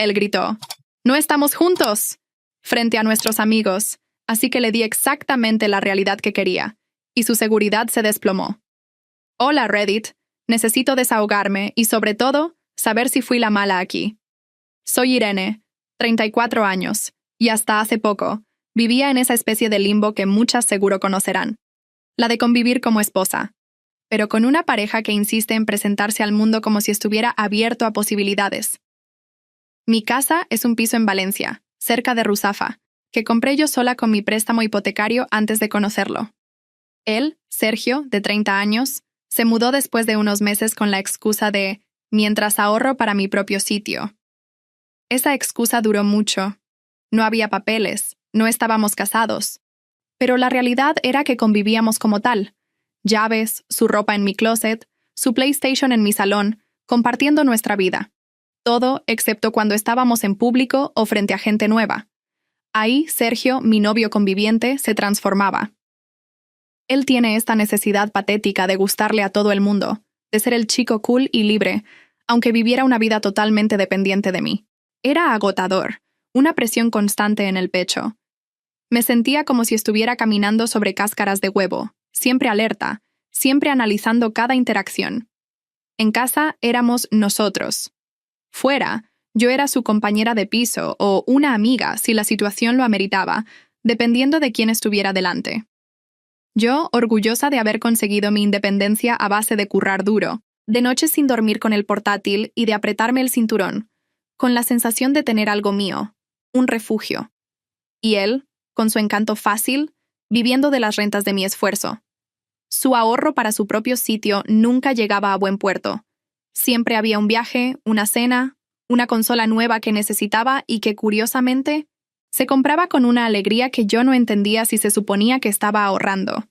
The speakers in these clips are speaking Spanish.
Él gritó, «¡No estamos juntos!», frente a nuestros amigos, así que le di exactamente la realidad que quería, y su seguridad se desplomó. Hola, Reddit. Necesito desahogarme y, sobre todo, saber si fui la mala aquí. Soy Irene, 34 años, y hasta hace poco vivía en esa especie de limbo que muchas seguro conocerán, la de convivir como esposa, pero con una pareja que insiste en presentarse al mundo como si estuviera abierto a posibilidades. Mi casa es un piso en Valencia, cerca de Ruzafa, que compré yo sola con mi préstamo hipotecario antes de conocerlo. Él, Sergio, de 30 años, se mudó después de unos meses con la excusa de «mientras ahorro para mi propio sitio». Esa excusa duró mucho. No había papeles, no estábamos casados. Pero la realidad era que convivíamos como tal. Llaves, su ropa en mi closet, su PlayStation en mi salón, compartiendo nuestra vida. Todo excepto cuando estábamos en público o frente a gente nueva. Ahí Sergio, mi novio conviviente, se transformaba. Él tiene esta necesidad patética de gustarle a todo el mundo, de ser el chico cool y libre, aunque viviera una vida totalmente dependiente de mí. Era agotador, una presión constante en el pecho. Me sentía como si estuviera caminando sobre cáscaras de huevo, siempre alerta, siempre analizando cada interacción. En casa éramos nosotros. Fuera, yo era su compañera de piso o una amiga si la situación lo ameritaba, dependiendo de quién estuviera delante. Yo, orgullosa de haber conseguido mi independencia a base de currar duro, de noches sin dormir con el portátil y de apretarme el cinturón, con la sensación de tener algo mío, un refugio. Y él, con su encanto fácil, viviendo de las rentas de mi esfuerzo. Su ahorro para su propio sitio nunca llegaba a buen puerto. Siempre había un viaje, una cena, una consola nueva que necesitaba y que, curiosamente, se compraba con una alegría que yo no entendía si se suponía que estaba ahorrando.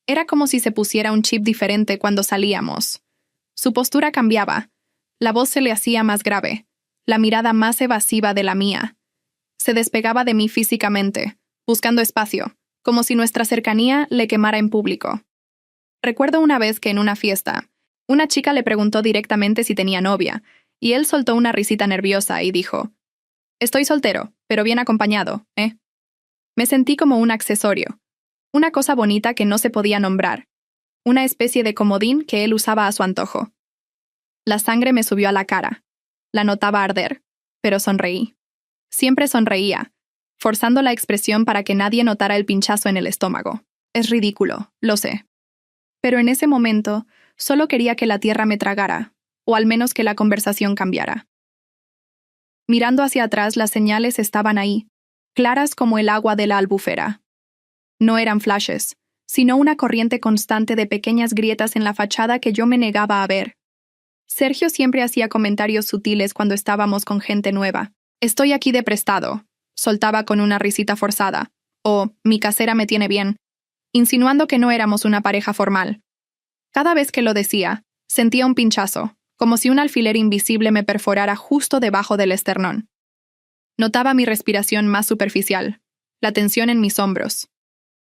Era como si se pusiera un chip diferente cuando salíamos. Su postura cambiaba, la voz se le hacía más grave, la mirada más evasiva de la mía. Se despegaba de mí físicamente, buscando espacio, como si nuestra cercanía le quemara en público. Recuerdo una vez que en una fiesta, una chica le preguntó directamente si tenía novia, y él soltó una risita nerviosa y dijo, «Estoy soltero, pero bien acompañado, ¿eh?» Me sentí como un accesorio, una cosa bonita que no se podía nombrar, una especie de comodín que él usaba a su antojo. La sangre me subió a la cara. La notaba arder, pero sonreí. Siempre sonreía, forzando la expresión para que nadie notara el pinchazo en el estómago. Es ridículo, lo sé. Pero en ese momento, solo quería que la tierra me tragara, o al menos que la conversación cambiara. Mirando hacia atrás, las señales estaban ahí, claras como el agua de la albufera. No eran flashes, sino una corriente constante de pequeñas grietas en la fachada que yo me negaba a ver. Sergio siempre hacía comentarios sutiles cuando estábamos con gente nueva. «Estoy aquí de prestado», soltaba con una risita forzada, o «mi casera me tiene bien», insinuando que no éramos una pareja formal. Cada vez que lo decía, sentía un pinchazo, como si un alfiler invisible me perforara justo debajo del esternón. Notaba mi respiración más superficial, la tensión en mis hombros.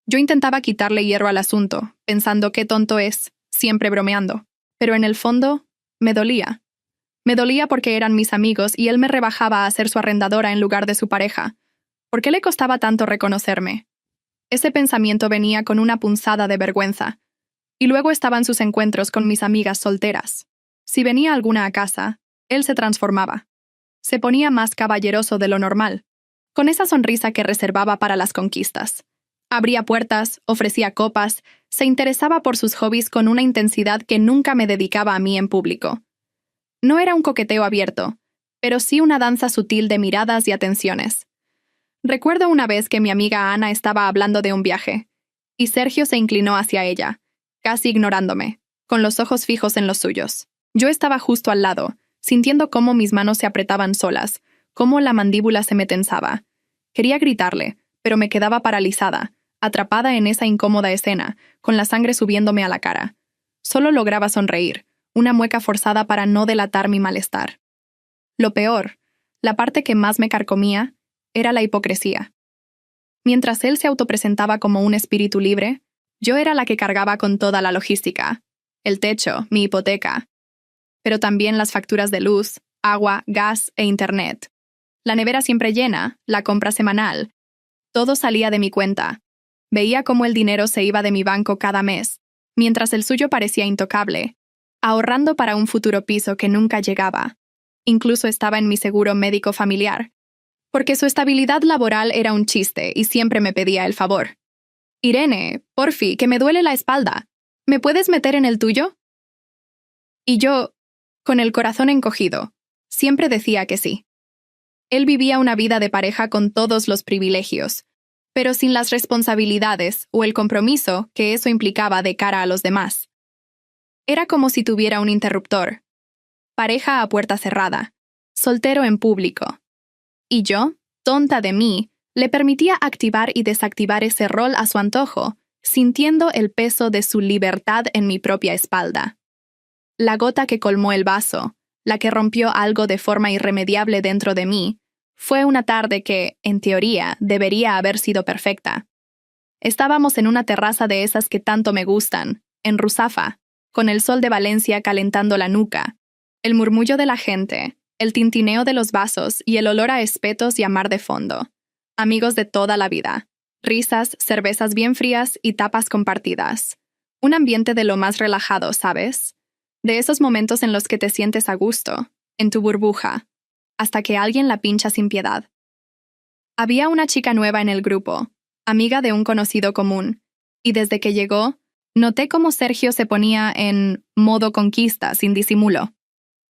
Yo intentaba quitarle hierro al asunto, pensando qué tonto es, siempre bromeando, pero en el fondo, me dolía. Me dolía porque eran mis amigos y él me rebajaba a ser su arrendadora en lugar de su pareja. ¿Por qué le costaba tanto reconocerme? Ese pensamiento venía con una punzada de vergüenza. Y luego estaban sus encuentros con mis amigas solteras. Si venía alguna a casa, él se transformaba. Se ponía más caballeroso de lo normal, con esa sonrisa que reservaba para las conquistas. Abría puertas, ofrecía copas, se interesaba por sus hobbies con una intensidad que nunca me dedicaba a mí en público. No era un coqueteo abierto, pero sí una danza sutil de miradas y atenciones. Recuerdo una vez que mi amiga Ana estaba hablando de un viaje, y Sergio se inclinó hacia ella, casi ignorándome, con los ojos fijos en los suyos. Yo estaba justo al lado, sintiendo cómo mis manos se apretaban solas, cómo la mandíbula se me tensaba. Quería gritarle, pero me quedaba paralizada, atrapada en esa incómoda escena, con la sangre subiéndome a la cara. Solo lograba sonreír, una mueca forzada para no delatar mi malestar. Lo peor, la parte que más me carcomía, era la hipocresía. Mientras él se autopresentaba como un espíritu libre, yo era la que cargaba con toda la logística, el techo, mi hipoteca, pero también las facturas de luz, agua, gas e internet. La nevera siempre llena, la compra semanal. Todo salía de mi cuenta. Veía cómo el dinero se iba de mi banco cada mes, mientras el suyo parecía intocable, ahorrando para un futuro piso que nunca llegaba. Incluso estaba en mi seguro médico familiar, porque su estabilidad laboral era un chiste y siempre me pedía el favor. Irene, porfi, que me duele la espalda. ¿Me puedes meter en el tuyo? Y yo, con el corazón encogido, siempre decía que sí. Él vivía una vida de pareja con todos los privilegios, pero sin las responsabilidades o el compromiso que eso implicaba de cara a los demás. Era como si tuviera un interruptor. Pareja a puerta cerrada, soltero en público. Y yo, tonta de mí, le permitía activar y desactivar ese rol a su antojo, sintiendo el peso de su libertad en mi propia espalda. La gota que colmó el vaso, la que rompió algo de forma irremediable dentro de mí, fue una tarde que, en teoría, debería haber sido perfecta. Estábamos en una terraza de esas que tanto me gustan, en Ruzafa, con el sol de Valencia calentando la nuca, el murmullo de la gente, el tintineo de los vasos y el olor a espetos y a mar de fondo. Amigos de toda la vida. Risas, cervezas bien frías y tapas compartidas. Un ambiente de lo más relajado, ¿sabes? De esos momentos en los que te sientes a gusto, en tu burbuja, hasta que alguien la pincha sin piedad. Había una chica nueva en el grupo, amiga de un conocido común, y desde que llegó, noté cómo Sergio se ponía en modo conquista sin disimulo.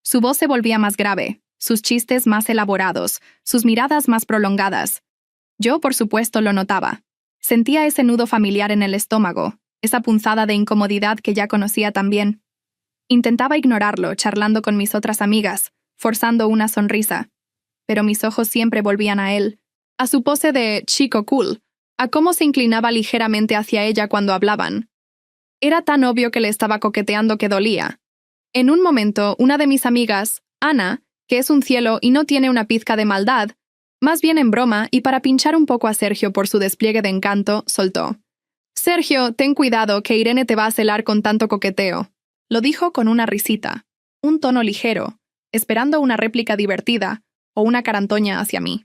Su voz se volvía más grave, sus chistes más elaborados, sus miradas más prolongadas. Yo, por supuesto, lo notaba. Sentía ese nudo familiar en el estómago, esa punzada de incomodidad que ya conocía tan bien. Intentaba ignorarlo, charlando con mis otras amigas, forzando una sonrisa. Pero mis ojos siempre volvían a él, a su pose de chico cool, a cómo se inclinaba ligeramente hacia ella cuando hablaban. Era tan obvio que le estaba coqueteando que dolía. En un momento, una de mis amigas, Ana, que es un cielo y no tiene una pizca de maldad, más bien en broma y para pinchar un poco a Sergio por su despliegue de encanto, soltó: «Sergio, ten cuidado, que Irene te va a celar con tanto coqueteo». Lo dijo con una risita, un tono ligero, esperando una réplica divertida o una carantoña hacia mí.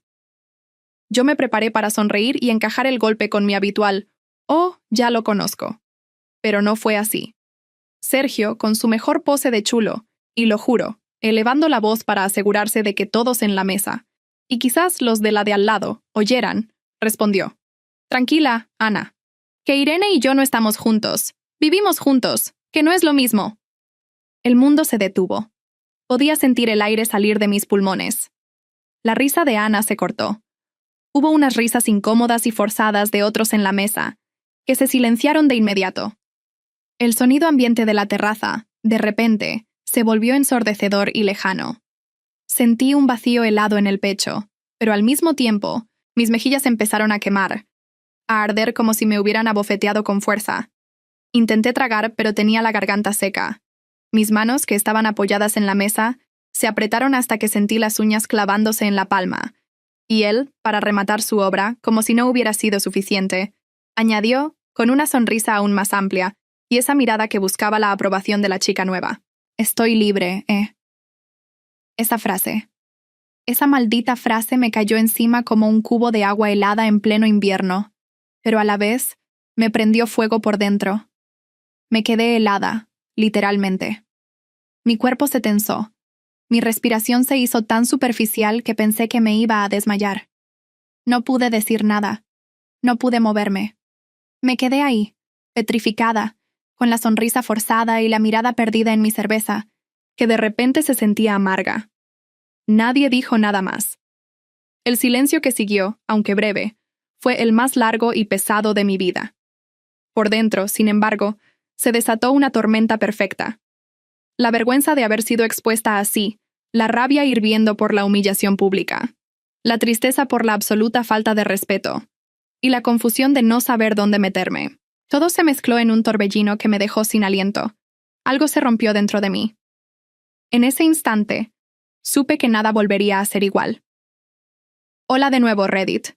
Yo me preparé para sonreír y encajar el golpe con mi habitual «oh, ya lo conozco». Pero no fue así. Sergio, con su mejor pose de chulo, y lo juro, elevando la voz para asegurarse de que todos en la mesa, y quizás los de la de al lado, oyeran, respondió: «Tranquila, Ana, que Irene y yo no estamos juntos. Vivimos juntos, que no es lo mismo». El mundo se detuvo. Podía sentir el aire salir de mis pulmones. La risa de Ana se cortó. Hubo unas risas incómodas y forzadas de otros en la mesa, que se silenciaron de inmediato. El sonido ambiente de la terraza, de repente, se volvió ensordecedor y lejano. Sentí un vacío helado en el pecho, pero al mismo tiempo, mis mejillas empezaron a quemar, a arder como si me hubieran abofeteado con fuerza. Intenté tragar, pero tenía la garganta seca. Mis manos, que estaban apoyadas en la mesa, se apretaron hasta que sentí las uñas clavándose en la palma, y él, para rematar su obra, como si no hubiera sido suficiente, añadió, con una sonrisa aún más amplia, y esa mirada que buscaba la aprobación de la chica nueva: «Estoy libre, ¿eh?» Esa frase. Esa maldita frase me cayó encima como un cubo de agua helada en pleno invierno, pero a la vez me prendió fuego por dentro. Me quedé helada, literalmente. Mi cuerpo se tensó. Mi respiración se hizo tan superficial que pensé que me iba a desmayar. No pude decir nada. No pude moverme. Me quedé ahí, petrificada, con la sonrisa forzada y la mirada perdida en mi cerveza, que de repente se sentía amarga. Nadie dijo nada más. El silencio que siguió, aunque breve, fue el más largo y pesado de mi vida. Por dentro, sin embargo, se desató una tormenta perfecta. La vergüenza de haber sido expuesta así, la rabia hirviendo por la humillación pública, la tristeza por la absoluta falta de respeto, y la confusión de no saber dónde meterme. Todo se mezcló en un torbellino que me dejó sin aliento. Algo se rompió dentro de mí. En ese instante, supe que nada volvería a ser igual. Hola de nuevo, Reddit.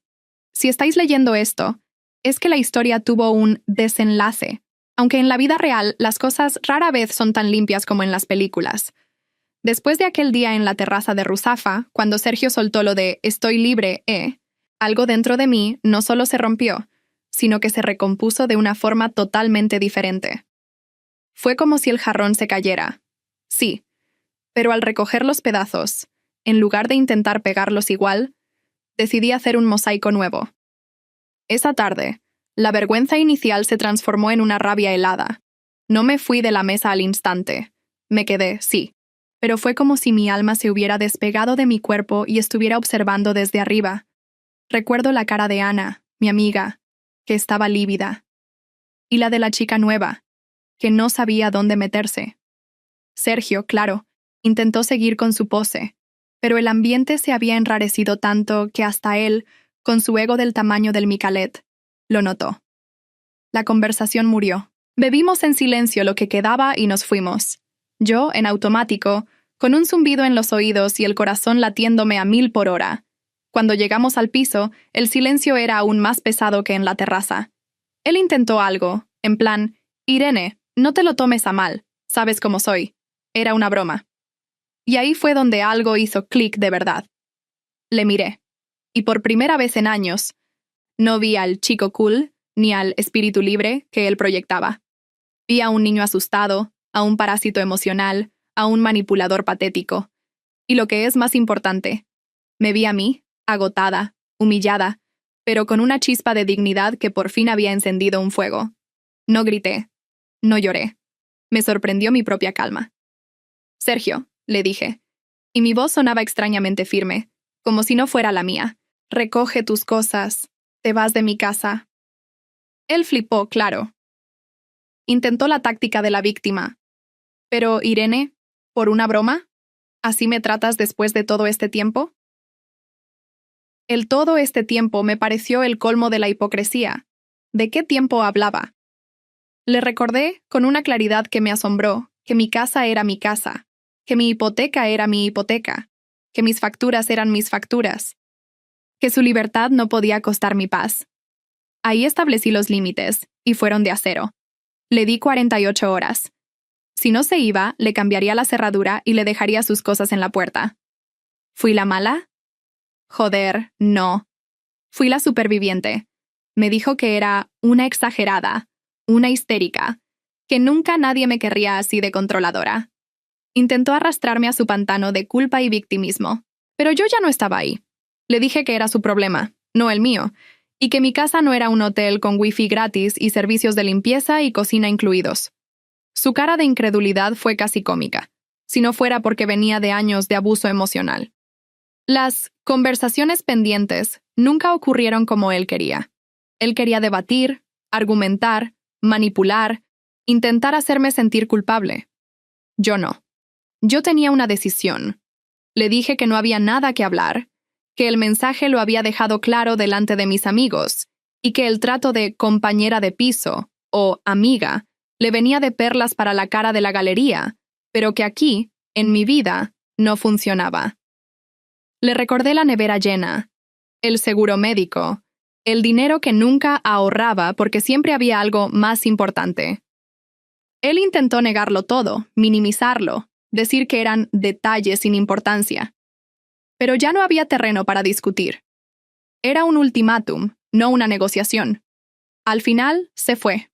Si estáis leyendo esto, es que la historia tuvo un desenlace, aunque en la vida real las cosas rara vez son tan limpias como en las películas. Después de aquel día en la terraza de Ruzafa, cuando Sergio soltó lo de «estoy libre, algo dentro de mí no solo se rompió, sino que se recompuso de una forma totalmente diferente. Fue como si el jarrón se cayera. Sí, pero al recoger los pedazos, en lugar de intentar pegarlos igual, decidí hacer un mosaico nuevo. Esa tarde, la vergüenza inicial se transformó en una rabia helada. No me fui de la mesa al instante. Me quedé, sí, pero fue como si mi alma se hubiera despegado de mi cuerpo y estuviera observando desde arriba. Recuerdo la cara de Ana, mi amiga, que estaba lívida, y la de la chica nueva, que no sabía dónde meterse. Sergio, claro, intentó seguir con su pose, pero el ambiente se había enrarecido tanto que hasta él, con su ego del tamaño del Micalet, lo notó. La conversación murió. Bebimos en silencio lo que quedaba y nos fuimos. Yo, en automático, con un zumbido en los oídos y el corazón latiéndome a 1000 por hora. Cuando llegamos al piso, el silencio era aún más pesado que en la terraza. Él intentó algo, en plan, «Irene, no te lo tomes a mal, sabes cómo soy». Era una broma. Y ahí fue donde algo hizo clic de verdad. Le miré. Y por primera vez en años, no vi al chico cool ni al espíritu libre que él proyectaba. Vi a un niño asustado, a un parásito emocional, a un manipulador patético. Y lo que es más importante, me vi a mí, agotada, humillada, pero con una chispa de dignidad que por fin había encendido un fuego. No grité, no lloré. Me sorprendió mi propia calma. «Sergio», le dije, y mi voz sonaba extrañamente firme, como si no fuera la mía. «Recoge tus cosas, te vas de mi casa». Él flipó, claro. Intentó la táctica de la víctima. «Pero, Irene, ¿por una broma? ¿Así me tratas después de todo este tiempo?» El todo este tiempo me pareció el colmo de la hipocresía. ¿De qué tiempo hablaba? Le recordé, con una claridad que me asombró, que mi casa era mi casa, que mi hipoteca era mi hipoteca, que mis facturas eran mis facturas, que su libertad no podía costar mi paz. Ahí establecí los límites, y fueron de acero. Le di 48 horas. Si no se iba, le cambiaría la cerradura y le dejaría sus cosas en la puerta. ¿Fui la mala? Joder, no. Fui la superviviente. Me dijo que era una exagerada, una histérica, que nunca nadie me querría así de controladora. Intentó arrastrarme a su pantano de culpa y victimismo, pero yo ya no estaba ahí. Le dije que era su problema, no el mío, y que mi casa no era un hotel con wifi gratis y servicios de limpieza y cocina incluidos. Su cara de incredulidad fue casi cómica, si no fuera porque venía de años de abuso emocional. Las conversaciones pendientes nunca ocurrieron como él quería. Él quería debatir, argumentar, manipular, intentar hacerme sentir culpable. Yo no. Yo tenía una decisión. Le dije que no había nada que hablar, que el mensaje lo había dejado claro delante de mis amigos y que el trato de compañera de piso o amiga le venía de perlas para la cara de la galería, pero que aquí, en mi vida, no funcionaba. Le recordé la nevera llena, el seguro médico, el dinero que nunca ahorraba porque siempre había algo más importante. Él intentó negarlo todo, minimizarlo, decir que eran detalles sin importancia. Pero ya no había terreno para discutir. Era un ultimátum, no una negociación. Al final, se fue.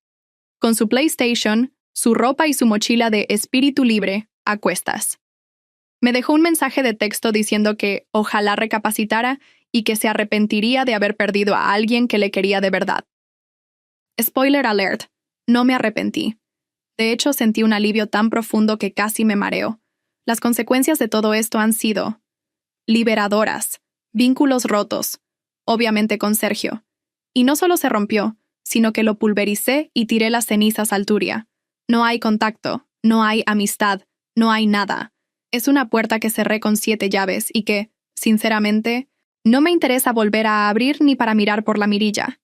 Con su PlayStation, su ropa y su mochila de espíritu libre, a cuestas. Me dejó un mensaje de texto diciendo que ojalá recapacitara y que se arrepentiría de haber perdido a alguien que le quería de verdad. Spoiler alert, no me arrepentí. De hecho, sentí un alivio tan profundo que casi me mareó. Las consecuencias de todo esto han sido liberadoras, vínculos rotos, obviamente con Sergio. Y no solo se rompió, sino que lo pulvericé y tiré las cenizas al Turia. No hay contacto, no hay amistad, no hay nada. Es una puerta que cerré con 7 llaves y que, sinceramente, no me interesa volver a abrir ni para mirar por la mirilla.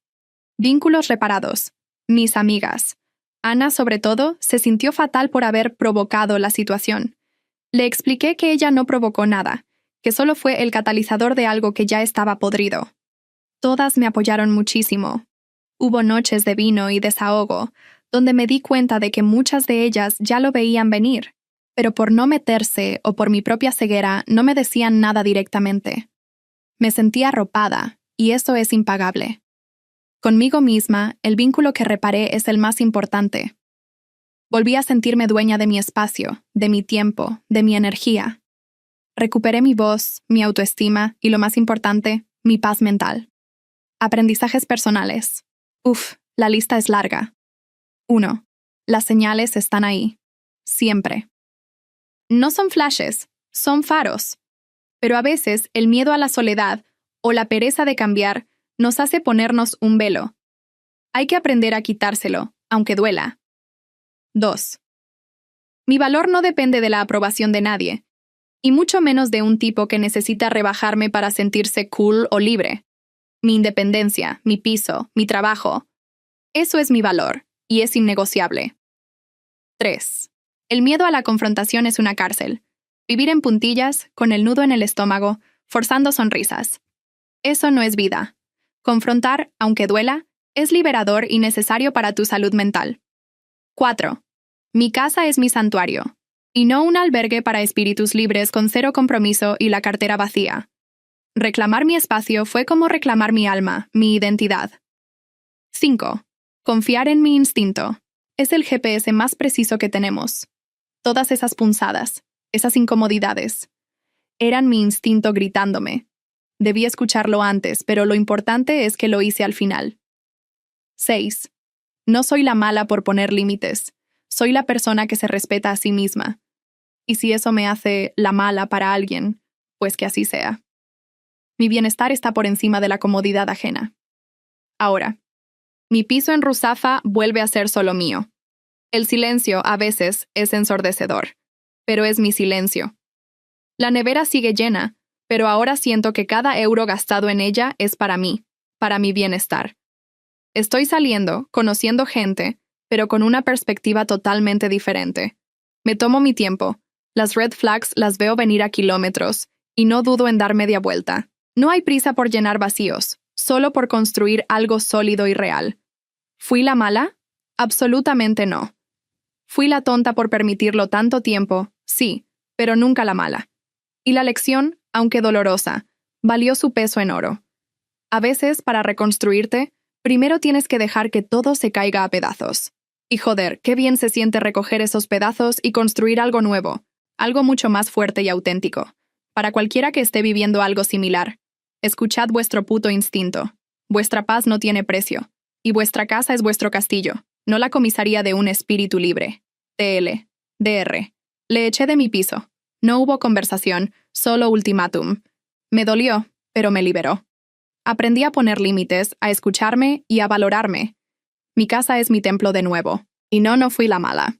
Vínculos reparados. Mis amigas. Ana, sobre todo, se sintió fatal por haber provocado la situación. Le expliqué que ella no provocó nada, que solo fue el catalizador de algo que ya estaba podrido. Todas me apoyaron muchísimo. Hubo noches de vino y desahogo, donde me di cuenta de que muchas de ellas ya lo veían venir. Pero por no meterse o por mi propia ceguera no me decían nada directamente. Me sentía arropada, y eso es impagable. Conmigo misma, el vínculo que reparé es el más importante. Volví a sentirme dueña de mi espacio, de mi tiempo, de mi energía. Recuperé mi voz, mi autoestima y, lo más importante, mi paz mental. Aprendizajes personales. La lista es larga. 1. Las señales están ahí. Siempre. No son flashes, son faros. Pero a veces el miedo a la soledad o la pereza de cambiar nos hace ponernos un velo. Hay que aprender a quitárselo, aunque duela. 2. Mi valor no depende de la aprobación de nadie, y mucho menos de un tipo que necesita rebajarme para sentirse cool o libre. Mi independencia, mi piso, mi trabajo. Eso es mi valor, y es innegociable. 3. El miedo a la confrontación es una cárcel. Vivir en puntillas, con el nudo en el estómago, forzando sonrisas. Eso no es vida. Confrontar, aunque duela, es liberador y necesario para tu salud mental. 4. Mi casa es mi santuario, y no un albergue para espíritus libres con cero compromiso y la cartera vacía. Reclamar mi espacio fue como reclamar mi alma, mi identidad. 5. Confiar en mi instinto. Es el GPS más preciso que tenemos. Todas esas punzadas, esas incomodidades, eran mi instinto gritándome. Debí escucharlo antes, pero lo importante es que lo hice al final. 6. No soy la mala por poner límites. Soy la persona que se respeta a sí misma. Y si eso me hace la mala para alguien, pues que así sea. Mi bienestar está por encima de la comodidad ajena. Ahora, mi piso en Ruzafa vuelve a ser solo mío. El silencio, a veces, es ensordecedor, pero es mi silencio. La nevera sigue llena, pero ahora siento que cada euro gastado en ella es para mí, para mi bienestar. Estoy saliendo, conociendo gente, pero con una perspectiva totalmente diferente. Me tomo mi tiempo. Las red flags las veo venir a kilómetros, y no dudo en dar media vuelta. No hay prisa por llenar vacíos, solo por construir algo sólido y real. ¿Fui la mala? Absolutamente no. Fui la tonta por permitirlo tanto tiempo, sí, pero nunca la mala. Y la lección, aunque dolorosa, valió su peso en oro. A veces, para reconstruirte, primero tienes que dejar que todo se caiga a pedazos. Y joder, qué bien se siente recoger esos pedazos y construir algo nuevo, algo mucho más fuerte y auténtico. Para cualquiera que esté viviendo algo similar, escuchad vuestro puto instinto. Vuestra paz no tiene precio, y vuestra casa es vuestro castillo, no la comisaría de un espíritu libre. TL. DR. Le eché de mi piso. No hubo conversación, solo ultimátum. Me dolió, pero me liberó. Aprendí a poner límites, a escucharme y a valorarme. Mi casa es mi templo de nuevo. Y no fui la mala.